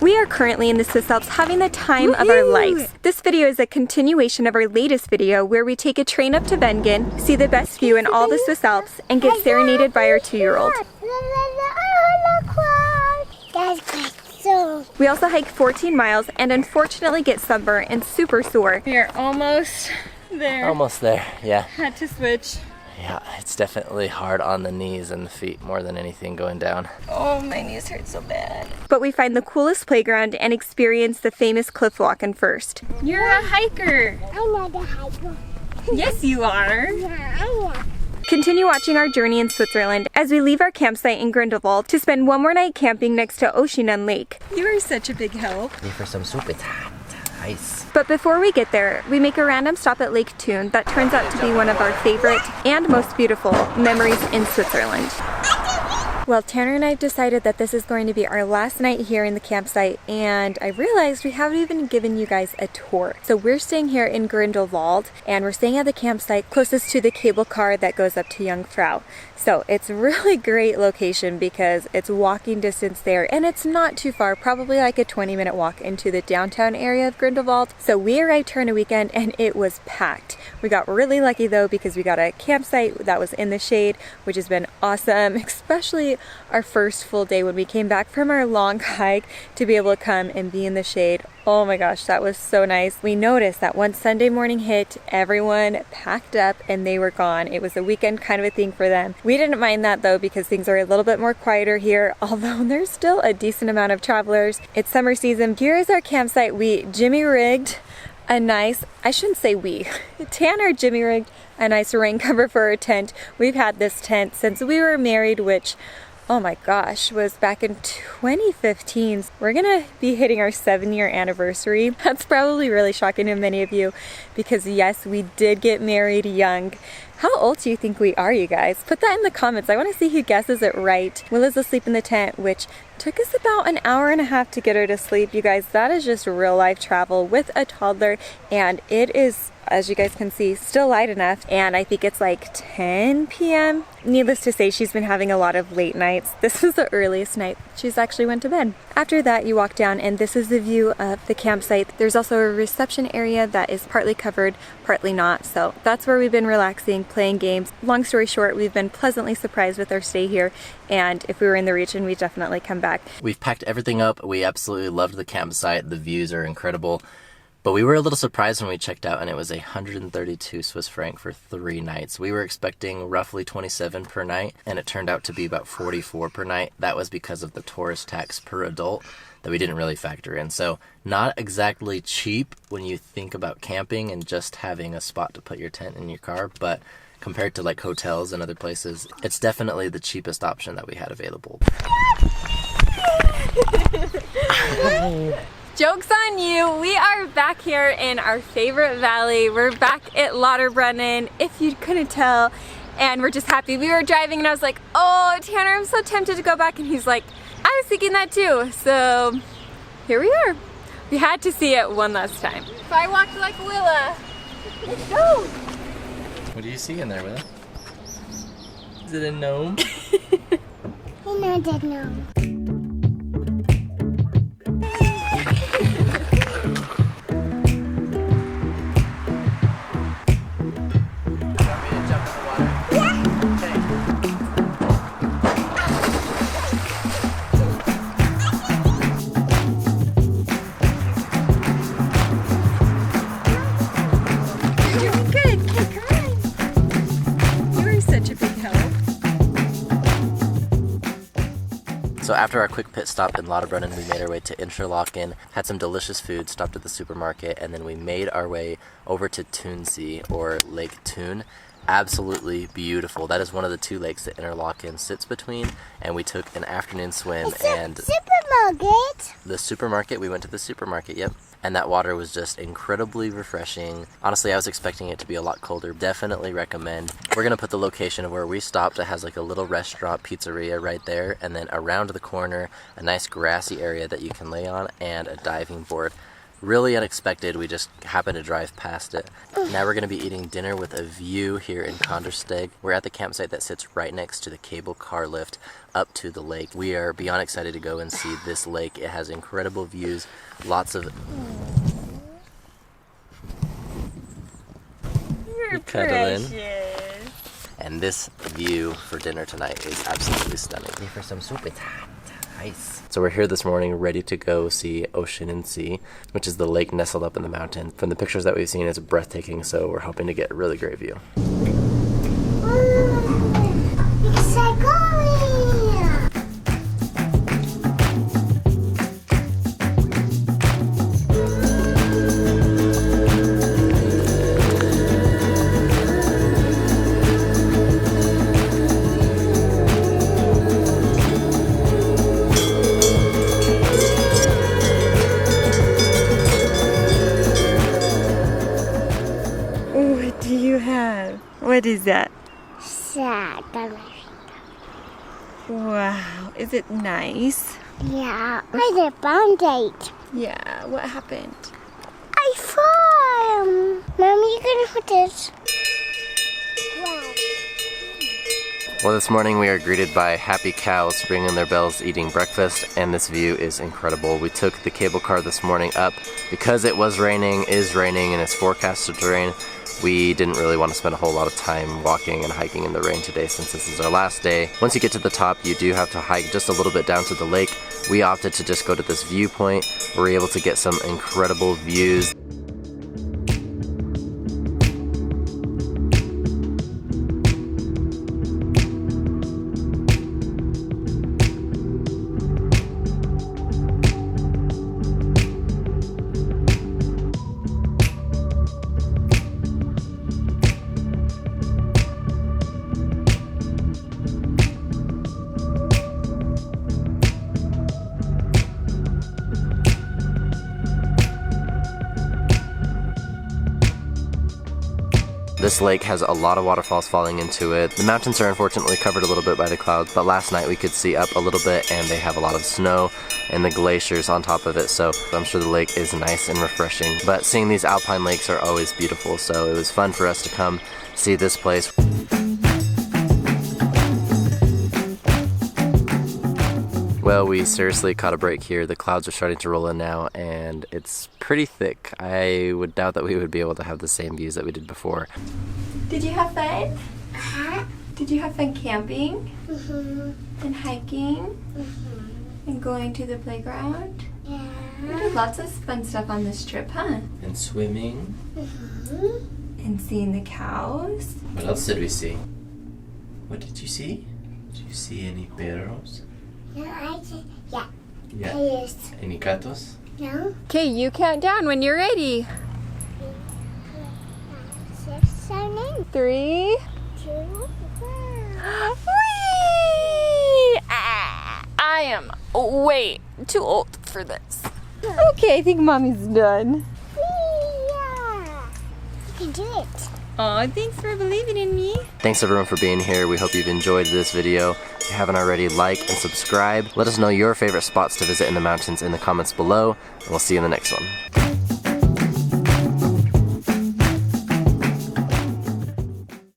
We are currently in the Swiss Alps having the time of our lives. This video is a continuation of our latest video where we take a train up to Wengen, see the best view in all the Swiss Alps, and get serenaded by our 2-year-old. We also hike 14 miles and unfortunately get sunburnt and super sore. We are almost there. Almost there, yeah. Had to switch. Yeah, it's definitely hard on the knees and the feet more than anything going down. Oh, my knees hurt so bad. But we find the coolest playground and experience the famous cliff walking first. You're a hiker. I'm not a hiker. Yes, you are. Yeah, I am. Continue watching our journey in Switzerland as we leave our campsite in Grindelwald to spend one more night camping next to Oeschinen Lake. You are such a big help. Need for some soup, it's hot. Nice. But before we get there, we make a random stop at Lake Thun that turns out to be one of our favorite and most beautiful memories in Switzerland. Well, Tanner and I have decided that this is going to be our last night here in the campsite, and I realized we haven't even given you guys a tour. So we're staying here in Grindelwald, and we're staying at the campsite closest to the cable car that goes up to Jungfrau. So it's a really great location because it's walking distance there, and it's not too far, probably like a 20-minute walk into the downtown area of Grindelwald. So we arrived here on a weekend and it was packed. We got really lucky though because we got a campsite that was in the shade, which has been awesome, especially our first full day when we came back from our long hike to be able to come and be in the shade. Oh my gosh, that was so nice. We noticed that once Sunday morning hit, everyone packed up and they were gone. It was a weekend kind of a thing for them. We didn't mind that though because things are a little bit more quieter here, although there's still a decent amount of travelers. It's summer season. Here is our campsite. We jimmy rigged a nice, I shouldn't say we, Tanner jimmy rigged a nice rain cover for our tent. We've had this tent since we were married, which, oh my gosh, was back in 2015. We're gonna be hitting our 7-year anniversary. That's probably really shocking to many of you because yes, we did get married young. How old do you think we are, you guys? Put that in the comments. I want to see who guesses it right. Willa's asleep in the tent, which took us about an hour and a half to get her to sleep. You guys, that is just real life travel with a toddler, and it is, as you guys can see, still light enough, and I think it's like 10 p.m. Needless to say, she's been having a lot of late nights. This was the earliest night she's actually went to bed. After that, you walk down and this is the view of the campsite. There's also a reception area that is partly covered, partly not, so that's where we've been relaxing, playing games. Long story short, we've been pleasantly surprised with our stay here, and if we were in the region, we'd definitely come back. We've packed everything up. We absolutely loved the campsite. The views are incredible. But we were a little surprised when we checked out and it was 132 Swiss franc for 3 nights. We were expecting roughly 27 per night and it turned out to be about 44 per night. That was because of the tourist tax per adult that we didn't really factor in. So not exactly cheap when you think about camping and just having a spot to put your tent in your car, but compared to like hotels and other places, it's definitely the cheapest option that we had available. Joke's on you! We are back here in our favorite valley. We're back at Lauterbrunnen, if you couldn't tell, and we're just happy. We were driving and I was like, oh, Tanner, I'm so tempted to go back, and he's like, I was thinking that too. So here we are. We had to see it one last time. If I walked like Willa, let's go! What do you see in there, Willa? Is it a gnome? I'm not a gnome. So after our quick pit stop in Lauterbrunnen, we made our way to Interlaken, had some delicious food, stopped at the supermarket, and then we made our way over to Thunsee, or Lake Thun. Absolutely beautiful. That is one of the 2 lakes that Interlaken sits between, and we took an afternoon swim. It's and a supermarket. The supermarket, we went to the supermarket, yep. And that water was just incredibly refreshing. Honestly, I was expecting it to be a lot colder. Definitely recommend. We're gonna put the location of where we stopped. It has like a little restaurant pizzeria right there, and then around the corner, a nice grassy area that you can lay on, and a diving board. Really unexpected, we just happened to drive past it. Now we're going to be eating dinner with a view here in Kandersteg. We're at the campsite that sits right next to the cable car lift up to the lake. We are beyond excited to go and see this lake. It has incredible views, lots of... You're Cuddling. precious. And this view for dinner tonight is absolutely stunning. Ready for some soup? It's hot. Nice. So we're here this morning ready to go see Oeschinensee, which is the lake nestled up in the mountain. From the pictures that we've seen, it's breathtaking, so we're hoping to get a really great view. It's a gorilla. What do you have? What is that? Sad. Wow, is it nice? Yeah. I did a Band-Aid. Yeah, what happened? I fall. Mommy, you can put this. Wow. Well, this morning we are greeted by happy cows ringing their bells eating breakfast, and this view is incredible. We took the cable car this morning up because it was raining, is raining, and it's forecasted to rain. We didn't really want to spend a whole lot of time walking and hiking in the rain today since this is our last day. Once you get to the top, you do have to hike just a little bit down to the lake. We opted to just go to this viewpoint. We're able to get some incredible views. This lake has a lot of waterfalls falling into it. The mountains are unfortunately covered a little bit by the clouds, but last night we could see up a little bit and they have a lot of snow and the glaciers on top of it, so I'm sure the lake is nice and refreshing. But seeing these alpine lakes are always beautiful, so it was fun for us to come see this place. Well, we seriously caught a break here. The clouds are starting to roll in now, and it's pretty thick. I would doubt that we would be able to have the same views that we did before. Did you have fun? Uh-huh. Did you have fun camping Mm-hmm. and hiking Mm-hmm. and going to the playground? Yeah. We did lots of fun stuff on this trip, huh? And swimming. Mm-hmm. And seeing the cows. What else did we see? What did you see? Did you see any perros? No, I did. Yeah. Yeah. Yes. Any gatos? No. Okay, you count down when you're ready. 6, 7, 8. 3. 2, 1. Whee! I am way too old for this. Okay, I think Mommy's done. Yeah. You can do it. Aw, thanks for believing in me. Thanks everyone for being here. We hope you've enjoyed this video. If you haven't already, like and subscribe. Let us know your favorite spots to visit in the mountains in the comments below, and we'll see you in the next one.